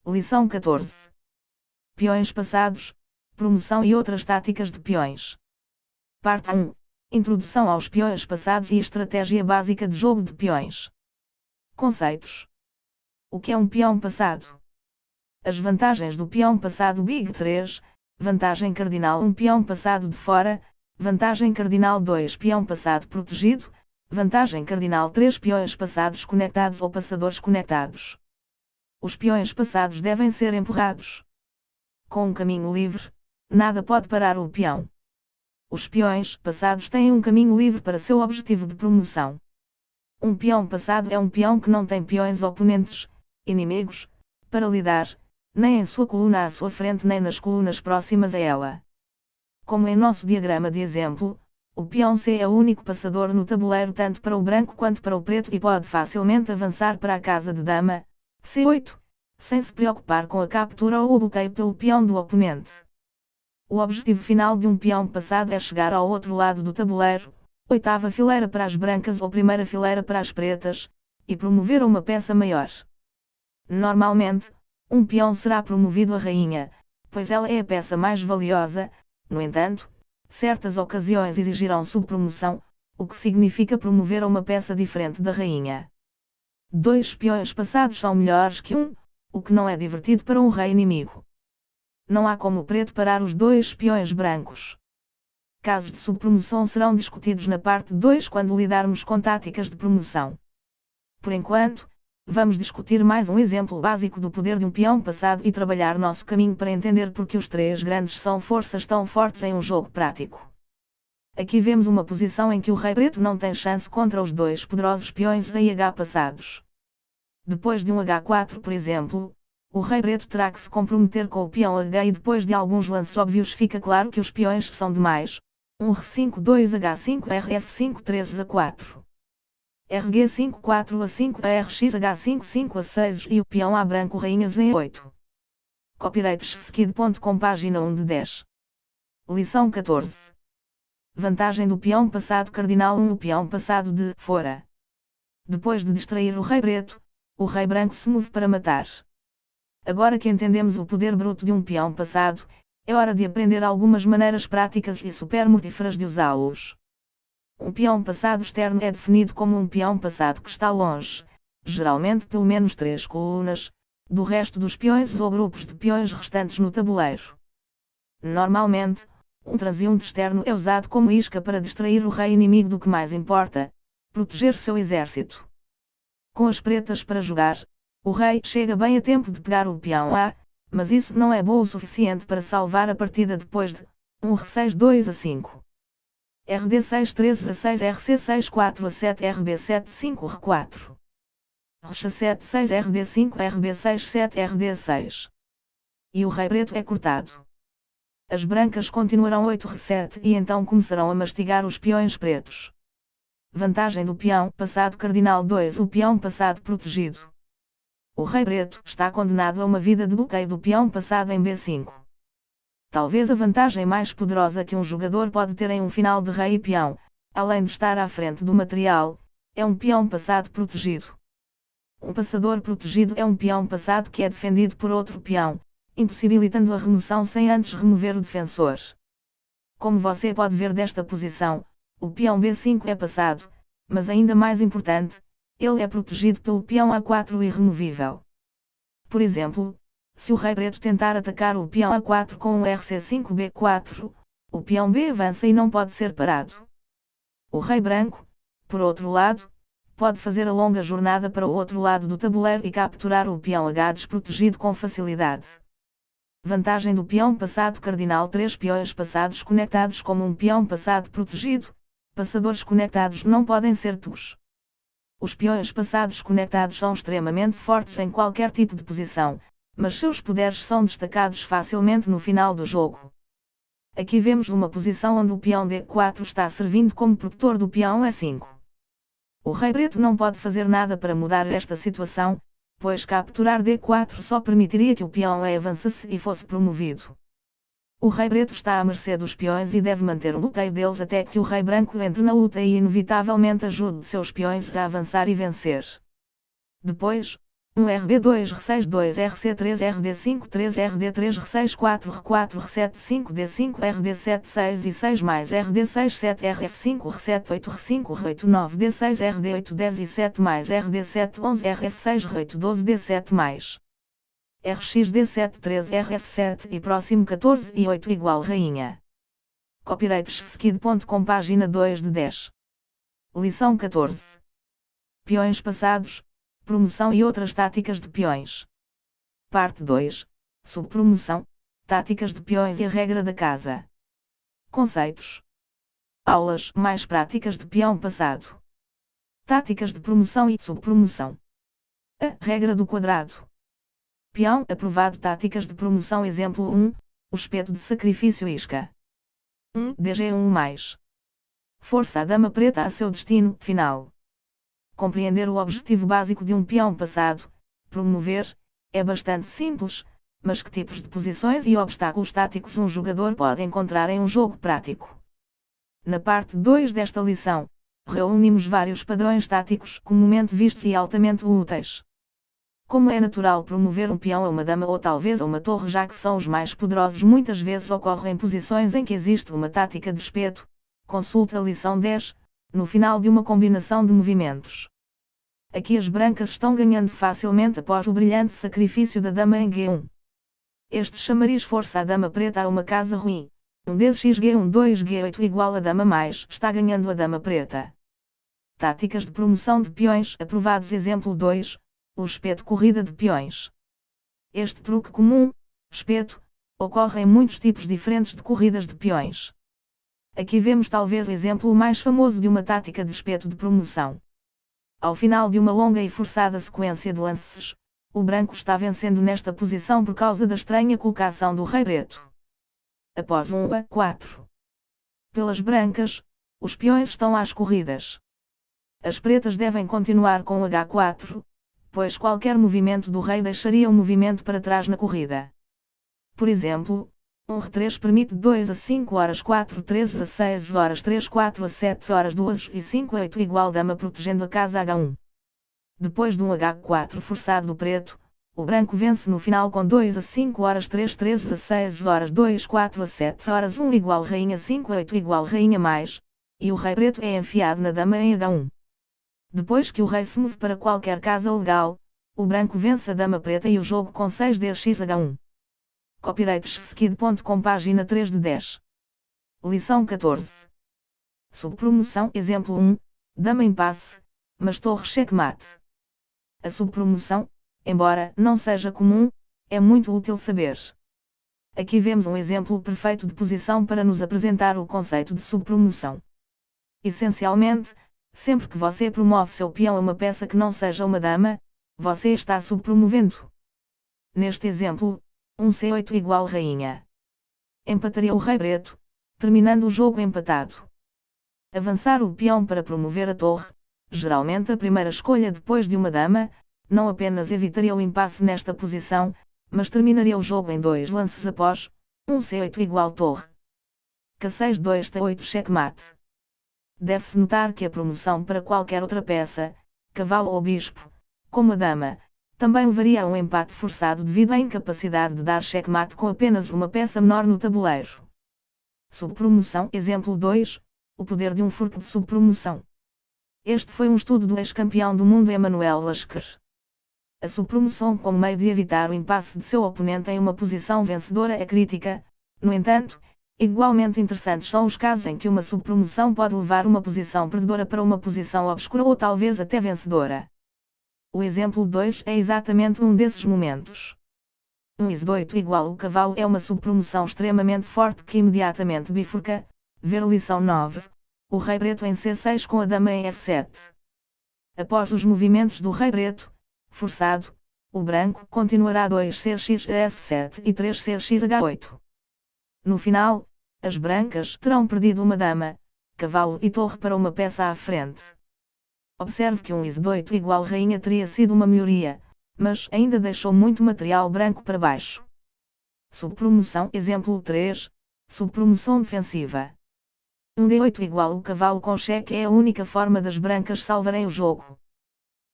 Lição 14. Peões passados, promoção e outras táticas de peões. Parte 1. Introdução aos peões passados e estratégia básica de jogo de peões. Conceitos. O que é um peão passado? As vantagens do peão passado Big 3. Vantagem cardinal 1 peão passado de fora. Vantagem cardinal 2 peão passado protegido. Vantagem cardinal 3 peões passados conectados ou passadores conectados. Os peões passados devem ser empurrados. Com um caminho livre, nada pode parar o peão. Os peões passados têm um caminho livre para seu objetivo de promoção. Um peão passado é um peão que não tem peões oponentes, inimigos, para lidar, nem em sua coluna à sua frente nem nas colunas próximas a ela. Como em nosso diagrama de exemplo, o peão C é o único passador no tabuleiro tanto para o branco quanto para o preto e pode facilmente avançar para a casa de dama, C8, sem se preocupar com a captura ou o bloqueio pelo peão do oponente. O objetivo final de um peão passado é chegar ao outro lado do tabuleiro, oitava fileira para as brancas ou primeira fileira para as pretas, e promover uma peça maior. Normalmente, um peão será promovido a rainha, pois ela é a peça mais valiosa. No entanto, certas ocasiões exigirão subpromoção, o que significa promover a uma peça diferente da rainha. 2 peões passados são melhores que um, o que não é divertido para um rei inimigo. Não há como o preto parar os 2 peões brancos. Casos de subpromoção serão discutidos na parte 2 quando lidarmos com táticas de promoção. Por enquanto, vamos discutir mais um exemplo básico do poder de um peão passado e trabalhar nosso caminho para entender porque os 3 grandes são forças tão fortes em um jogo prático. Aqui vemos uma posição em que o rei preto não tem chance contra os 2 poderosos peões A e H passados. Depois de um H4, por exemplo, o rei preto terá que se comprometer com o peão H e depois de alguns lances óbvios fica claro que os peões são demais. R5 2 H5 RF5 3 A4 RG5 4 A5 ARX H5 5 A6 e o peão A branco rainha Z8. Copyrightskid.com página 1 de 10. Lição 14. Vantagem do peão passado cardinal 1 o peão passado de fora. Depois de distrair o rei preto, o rei branco se move para matar. Agora que entendemos o poder bruto de um peão passado, é hora de aprender algumas maneiras práticas e super mortíferas de usá-los. Um peão passado externo é definido como um peão passado que está longe, geralmente pelo menos 3 colunas, do resto dos peões ou grupos de peões restantes no tabuleiro. Normalmente, um transeunte externo é usado como isca para distrair o rei inimigo do que mais importa, proteger seu exército. Com as pretas para jogar, o rei chega bem a tempo de pegar o peão A, mas isso não é bom o suficiente para salvar a partida depois de R6 2 A5. RD6 3 A6 RC6 4 A7 RB7 5 R4 RX7 6 RD5 RB6 7 RD6 e o rei preto é cortado. As brancas continuarão 8 R7 e então começarão a mastigar os peões pretos. Vantagem do peão passado cardinal 2 o peão passado protegido. O rei preto está condenado a uma vida de bloqueio do peão passado em B5. Talvez a vantagem mais poderosa que um jogador pode ter em um final de rei e peão, além de estar à frente do material, é um peão passado protegido. Um passador protegido é um peão passado que é defendido por outro peão, impossibilitando a remoção sem antes remover o defensor. Como você pode ver desta posição, o peão B5 é passado, mas ainda mais importante, ele é protegido pelo peão A4 irremovível. Por exemplo, se o rei preto tentar atacar o peão A4 com um RC5 B4, o peão B avança e não pode ser parado. O rei branco, por outro lado, pode fazer a longa jornada para o outro lado do tabuleiro e capturar o peão H desprotegido com facilidade. Vantagem do peão passado cardinal 3 peões passados conectados como um peão passado protegido. Passadores conectados não podem ser tus. Os peões passados conectados são extremamente fortes em qualquer tipo de posição, mas seus poderes são destacados facilmente no final do jogo. Aqui vemos uma posição onde o peão D4 está servindo como protetor do peão E5. O rei preto não pode fazer nada para mudar esta situação, pois capturar D4 só permitiria que o peão E avançasse e fosse promovido. O rei preto está à mercê dos peões e deve manter o bloqueio deles até que o rei branco entre na luta e inevitavelmente ajude seus peões a avançar e vencer. Depois, 1 RD2 R6 2 RC3 RD5 3 RD3 R6 4 R4 R7 5 D5 RD7 6 e 6 mais RD6 7 RF5 R7 8 R5 R8 9 D6 RD8 10 e 7 mais RD7 11 RF6 R8 12 D7 mais RX D7 13 RF7 e próximo 14 e 8 igual rainha. Copyright.skid.com página 2 de 10. Lição 14. Peões passados, promoção e outras táticas de peões. Parte 2. Subpromoção, táticas de peões e a regra da casa. Conceitos. Aulas mais práticas de peão passado. Táticas de promoção e subpromoção. A regra do quadrado. Peão aprovado. Táticas de promoção. Exemplo 1. O espeto de sacrifício isca. 1 DG1 mais. Força a dama preta a seu destino final. Compreender o objetivo básico de um peão passado, promover, é bastante simples, mas que tipos de posições e obstáculos táticos um jogador pode encontrar em um jogo prático? Na parte 2 desta lição, reunimos vários padrões táticos comumente vistos e altamente úteis. Como é natural promover um peão a uma dama ou talvez a uma torre, já que são os mais poderosos, muitas vezes ocorre em posições em que existe uma tática de espeto. Consulte a lição 10, no final de uma combinação de movimentos. Aqui as brancas estão ganhando facilmente após o brilhante sacrifício da dama em G1. Este chamariz força a dama preta a uma casa ruim. 1 DX G1 2 G8 igual a dama mais, está ganhando a dama preta. Táticas de promoção de peões aprovados. Exemplo 2. O espeto corrida de peões. Este truque comum, espeto, ocorre em muitos tipos diferentes de corridas de peões. Aqui vemos talvez o exemplo mais famoso de uma tática de espeto de promoção. Ao final de uma longa e forçada sequência de lances, o branco está vencendo nesta posição por causa da estranha colocação do rei preto. Após 1 a 4. Pelas brancas, os peões estão às corridas. As pretas devem continuar com o H4, pois qualquer movimento do rei deixaria o movimento para trás na corrida. Por exemplo, 1 R3 permite 2 a 5 horas 4 13 a 6 horas 3 4 a 7 horas 2 e 5 a 8 igual dama protegendo a casa H1. Depois de um H4 forçado do preto, o branco vence no final com 2 a 5 horas 3 13 a 6 horas 2 4 a 7 horas 1 igual rainha 5 a 8 igual rainha mais, e o rei preto é enfiado na dama em H1. Depois que o rei se move para qualquer casa legal, o branco vence a dama preta e o jogo com 6 DX H1. Copyright.skid.com página 3 de 10. Lição 14. Subpromoção. Exemplo 1. Dama em passe, mas torre checkmate. A subpromoção, embora não seja comum, é muito útil saber. Aqui vemos um exemplo perfeito de posição para nos apresentar o conceito de subpromoção. Essencialmente, sempre que você promove seu peão a uma peça que não seja uma dama, você está subpromovendo. Neste exemplo, 1 C8 igual rainha. Empataria o rei preto, terminando o jogo empatado. Avançar o peão para promover a torre, geralmente a primeira escolha depois de uma dama, não apenas evitaria o impasse nesta posição, mas terminaria o jogo em 2 lances após 1 C8 igual torre. K6 2 T8 checkmate. Deve-se notar que a promoção para qualquer outra peça, cavalo ou bispo, como a dama, também levaria a um empate forçado devido à incapacidade de dar checkmate com apenas uma peça menor no tabuleiro. Subpromoção. Exemplo 2. O poder de um furto de subpromoção. Este foi um estudo do ex-campeão do mundo Emanuel Lasker. A subpromoção como meio de evitar o impasse de seu oponente em uma posição vencedora é crítica. No entanto, igualmente interessantes são os casos em que uma subpromoção pode levar uma posição perdedora para uma posição obscura ou talvez até vencedora. O exemplo 2 é exatamente um desses momentos. 1 IS8 igual o cavalo é uma subpromoção extremamente forte que imediatamente bifurca. Ver lição 9. O rei preto em C6 com a dama em F7. Após os movimentos do rei preto, forçado, o branco continuará 2 CX a F7 e 3 CX H8. No final, as brancas terão perdido uma dama, cavalo e torre para uma peça à frente. Observe que 1 IS8 igual rainha teria sido uma maioria, mas ainda deixou muito material branco para baixo. Subpromoção. Exemplo 3. Subpromoção defensiva. 1 D8 igual o cavalo com cheque é a única forma das brancas salvarem o jogo.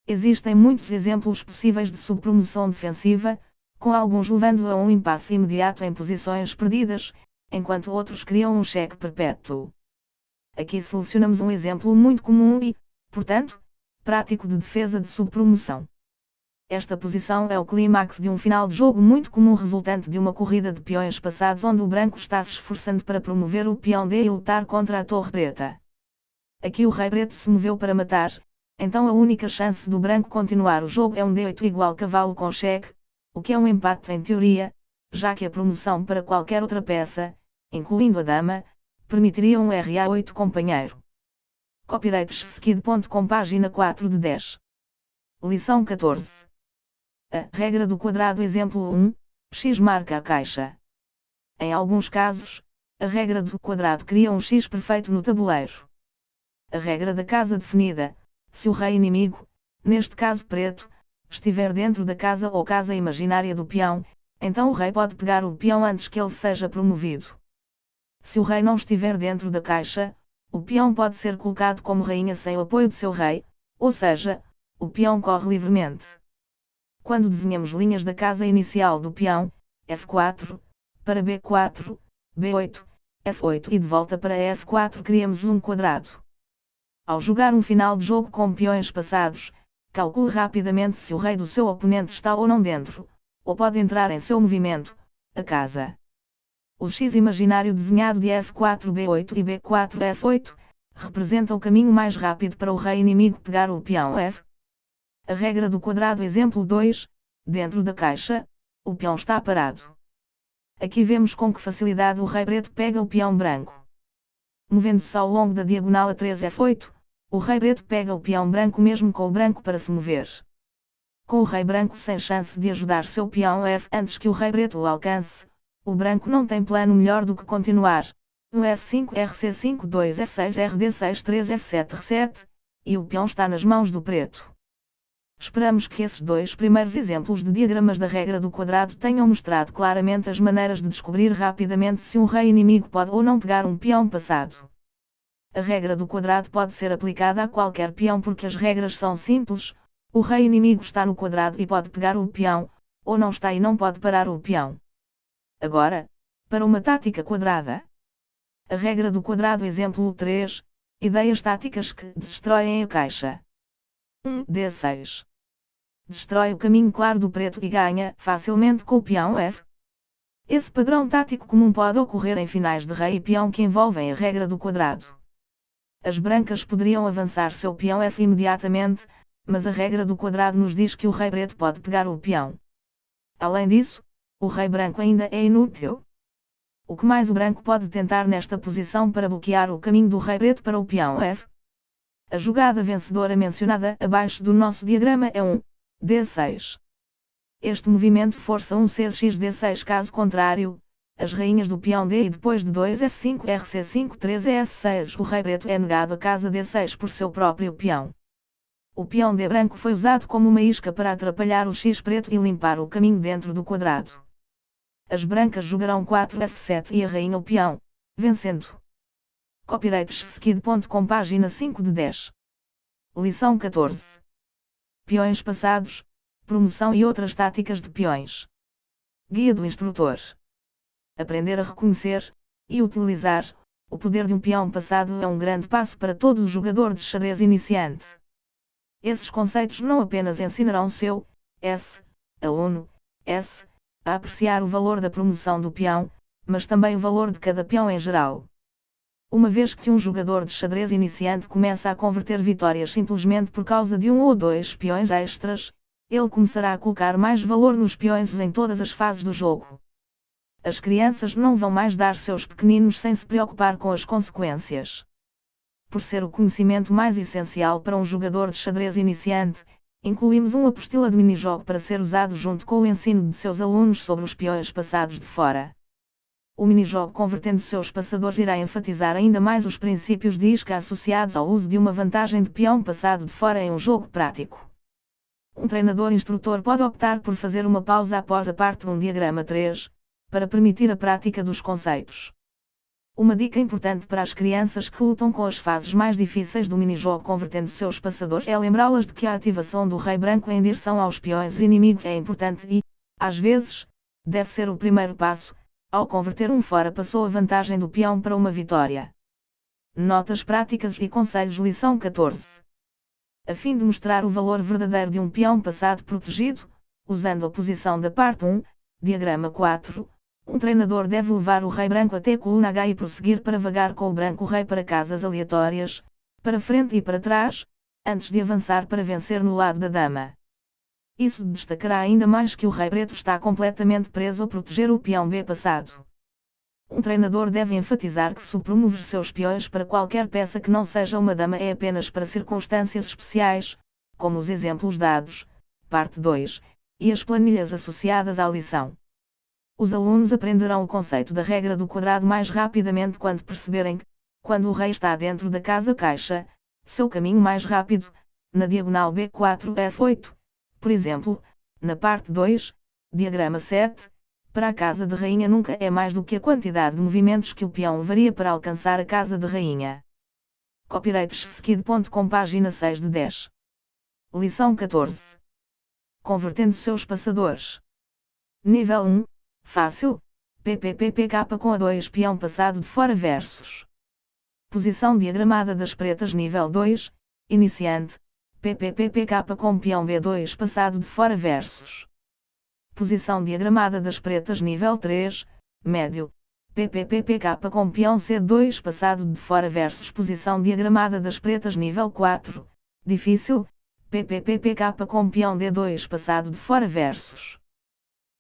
Existem muitos exemplos possíveis de subpromoção defensiva, com alguns levando a um impasse imediato em posições perdidas, enquanto outros criam um cheque perpétuo. Aqui selecionamos um exemplo muito comum e, portanto, prático de defesa de subpromoção. Esta posição é o clímax de um final de jogo muito comum resultante de uma corrida de peões passados onde o branco está se esforçando para promover o peão D e lutar contra a torre preta. Aqui o rei preto se moveu para matar, então a única chance do branco continuar o jogo é um D8 igual cavalo com cheque, o que é um empate em teoria, já que a promoção para qualquer outra peça, incluindo a dama, permitiria um RA8 companheiro. Copyrightskid.com página 4 de 10. Lição 14. A regra do quadrado exemplo 1, X marca a caixa. Em alguns casos, a regra do quadrado cria um X perfeito no tabuleiro. A regra da casa definida, se o rei inimigo, neste caso preto, estiver dentro da casa ou casa imaginária do peão, então o rei pode pegar o peão antes que ele seja promovido. Se o rei não estiver dentro da caixa, o peão pode ser colocado como rainha sem o apoio do seu rei, ou seja, o peão corre livremente. Quando desenhamos linhas da casa inicial do peão, F4, para B4, B8, F8 e de volta para F4 criamos um quadrado. Ao jogar um final de jogo com peões passados, calcule rapidamente se o rei do seu oponente está ou não dentro, ou pode entrar em seu movimento, a casa. O X imaginário desenhado de F4, B8 e B4, F8, representa o caminho mais rápido para o rei inimigo pegar o peão F. A regra do quadrado exemplo 2, dentro da caixa, o peão está parado. Aqui vemos com que facilidade o rei preto pega o peão branco. Movendo-se ao longo da diagonal a 3 F8, o rei preto pega o peão branco mesmo com o branco para se mover. Com o rei branco sem chance de ajudar seu peão F antes que o rei preto o alcance, o branco não tem plano melhor do que continuar. No F5, RC5, 2 F6, RD6, 3 F7, R7, e o peão está nas mãos do preto. Esperamos que esses dois primeiros exemplos de diagramas da regra do quadrado tenham mostrado claramente as maneiras de descobrir rapidamente se um rei inimigo pode ou não pegar um peão passado. A regra do quadrado pode ser aplicada a qualquer peão porque as regras são simples, o rei inimigo está no quadrado e pode pegar o peão, ou não está e não pode parar o peão. Agora, para uma tática quadrada. A regra do quadrado exemplo 3, ideias táticas que destroem a caixa. 1 D6. Destrói o caminho claro do preto e ganha facilmente com o peão F. Esse padrão tático comum pode ocorrer em finais de rei e peão que envolvem a regra do quadrado. As brancas poderiam avançar seu peão F imediatamente, mas a regra do quadrado nos diz que o rei preto pode pegar o peão. Além disso, o rei branco ainda é inútil. O que mais o branco pode tentar nesta posição para bloquear o caminho do rei preto para o peão F? A jogada vencedora mencionada abaixo do nosso diagrama é um D6. Este movimento força um CX D6 caso contrário, as rainhas do peão D e depois de 2 F5 RC5 3 F6 o rei preto é negado a casa D6 por seu próprio peão. O peão D branco foi usado como uma isca para atrapalhar o X preto e limpar o caminho dentro do quadrado. As brancas jogarão 4 F7 e a rainha o peão, vencendo. Copyrightskid.com página 5 de 10. Lição 14. Peões passados, promoção e outras táticas de peões. Guia do instrutor. Aprender a reconhecer e utilizar o poder de um peão passado é um grande passo para todo o jogador de xadrez iniciante. Esses conceitos não apenas ensinarão seu aluno a apreciar o valor da promoção do peão, mas também o valor de cada peão em geral. Uma vez que um jogador de xadrez iniciante começa a converter vitórias simplesmente por causa de um ou dois peões extras, ele começará a colocar mais valor nos peões em todas as fases do jogo. As crianças não vão mais dar seus pequeninos sem se preocupar com as consequências. Por ser o conhecimento mais essencial para um jogador de xadrez iniciante, incluímos uma apostila de minijogo para ser usado junto com o ensino de seus alunos sobre os peões passados de fora. O minijogo convertendo seus passadores irá enfatizar ainda mais os princípios de isca associados ao uso de uma vantagem de peão passado de fora em um jogo prático. Um treinador-instrutor pode optar por fazer uma pausa após a parte 1 diagrama 3, para permitir a prática dos conceitos. Uma dica importante para as crianças que lutam com as fases mais difíceis do minijogo convertendo seus passadores é lembrá-las de que a ativação do rei branco em direção aos peões inimigos é importante e, às vezes, deve ser o primeiro passo. Ao converter um fora passou a vantagem do peão para uma vitória. Notas práticas e conselhos. Lição 14. A fim de mostrar o valor verdadeiro de um peão passado protegido, usando a posição da parte 1, diagrama 4, um treinador deve levar o rei branco até coluna H e prosseguir para vagar com o branco rei para casas aleatórias, para frente e para trás, antes de avançar para vencer no lado da dama. Isso destacará ainda mais que o rei preto está completamente preso a proteger o peão B passado. Um treinador deve enfatizar que se promover seus peões para qualquer peça que não seja uma dama é apenas para circunstâncias especiais, como os exemplos dados, parte 2, e as planilhas associadas à lição. Os alunos aprenderão o conceito da regra do quadrado mais rapidamente quando perceberem que, quando o rei está dentro da casa caixa, seu caminho mais rápido, na diagonal B4 F8, por exemplo, na parte 2, diagrama 7, para a casa de rainha nunca é mais do que a quantidade de movimentos que o peão levaria para alcançar a casa de rainha. Copyright.com, página 6 de 10. Lição 14. Convertendo seus passadores. Nível 1. Fácil. PPPPK com A2 peão passado de fora versus. Posição diagramada das pretas. Nível 2. Iniciante. PPPPK com peão B2 passado de fora versus. Posição diagramada das pretas. Nível 3. Médio. PPPPK com peão C2 passado de fora versus. Posição diagramada das pretas. Nível 4. Difícil. PPPPK com peão D2 passado de fora versus.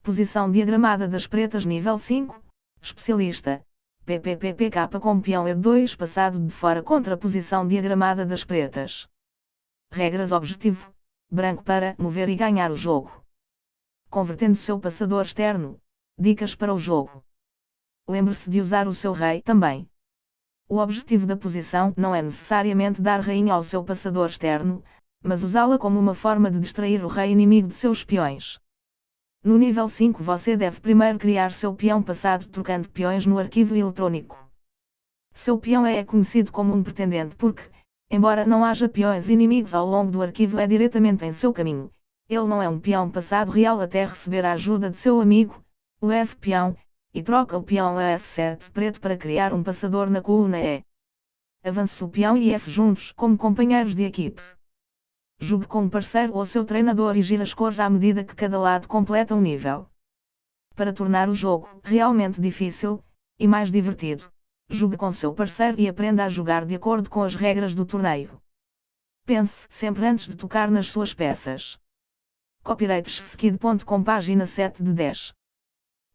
Posição diagramada das pretas. Nível 5. Especialista. PPPPK com peão E2 passado de fora contra a posição diagramada das pretas. Regras. Objetivo. Branco para mover e ganhar o jogo. Convertendo seu passador externo. Dicas para o jogo. Lembre-se de usar o seu rei também. O objetivo da posição não é necessariamente dar rainha ao seu passador externo, mas usá-la como uma forma de distrair o rei inimigo de seus peões. No nível 5 você deve primeiro criar seu peão passado trocando peões no arquivo eletrônico. Seu peão é conhecido como um pretendente porque, embora não haja peões inimigos ao longo do arquivo, é diretamente em seu caminho. Ele não é um peão passado real até receber a ajuda de seu amigo, o F-peão, e troca o peão a F7 preto para criar um passador na coluna E. Avance o peão e F juntos como companheiros de equipe. Jogue com um parceiro ou seu treinador e gire as cores à medida que cada lado completa um nível. Para tornar o jogo realmente difícil e mais divertido, jogue com seu parceiro e aprenda a jogar de acordo com as regras do torneio. Pense sempre antes de tocar nas suas peças. Copyright.com, página 7 de 10.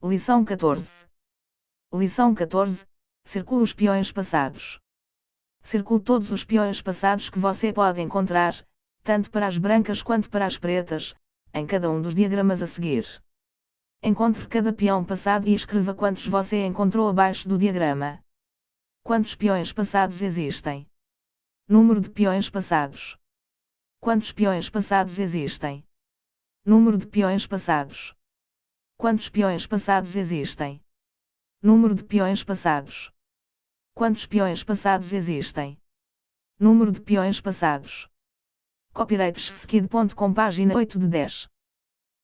Lição 14. Lição 14. Circule os peões passados. Circule todos os peões passados que você pode encontrar, tanto para as brancas quanto para as pretas, em cada um dos diagramas a seguir. Encontre cada peão passado e escreva quantos você encontrou abaixo do diagrama. Quantos peões passados existem? Número de peões passados. Quantos peões passados existem? Número de peões passados. Quantos peões passados existem? Número de peões passados. Quantos peões passados existem? Número de peões passados. Copyright.com, página 8 de 10.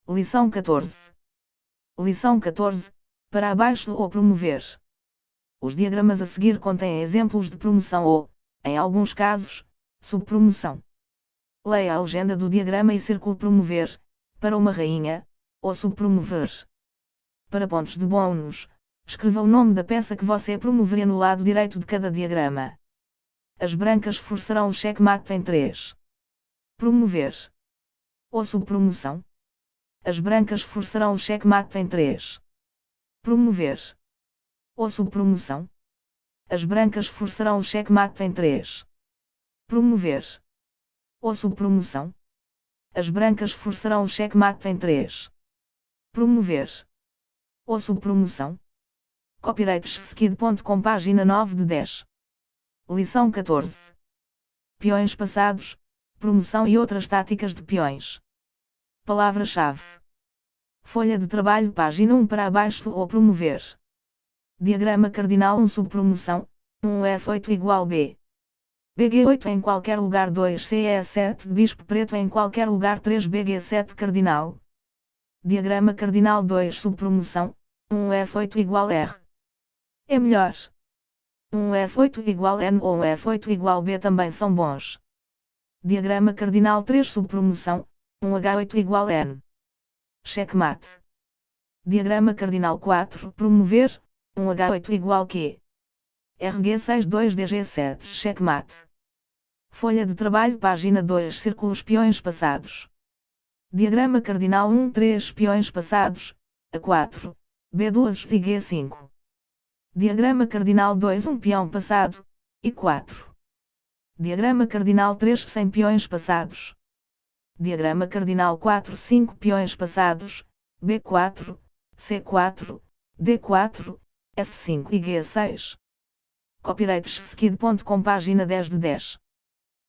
Lição 14. Lição 14. Para abaixo ou promover. Os diagramas a seguir contêm exemplos de promoção ou, em alguns casos, subpromoção. Leia a legenda do diagrama e circule promover, para uma rainha, ou subpromover. Para pontos de bônus, escreva o nome da peça que você promoveria no lado direito de cada diagrama. As brancas forçarão o checkmate em 3. Promover. Ou subpromoção. As brancas forçarão o checkmate em 3. Promover. Ou subpromoção. As brancas forçarão o checkmate em 3. Promover. Ou subpromoção. As brancas forçarão o checkmate em 3. Promover. Ou subpromoção. Copyright.com, página 9 de 10. Lição 14. Peões passados, promoção e outras táticas de peões. Palavra-chave. Folha de trabalho, página 1 para abaixo ou promover. Diagrama cardinal 1 subpromoção, 1S8 igual B. BG8 em qualquer lugar 2 CE7 bispo preto em qualquer lugar 3 BG7 cardinal. Diagrama cardinal 2 subpromoção, 1S8 igual R. É melhor. 1S8 igual N ou 1S8 igual B também são bons. Diagrama cardinal 3 subpromoção, 1H8 igual N. Checkmate. Diagrama cardinal 4 promover, 1H8 igual Q. RG62DG7 checkmate. Folha de trabalho página 2 círculos peões passados. Diagrama cardinal 1 3 peões passados, A4, B2 e G5. Diagrama cardinal 2 1 peão passado, I4. Diagrama cardinal 3 100 peões passados. Diagrama cardinal 4 5 peões passados, B4, C4, D4, F5 e G6. Copyrightskid.com página 10 de 10.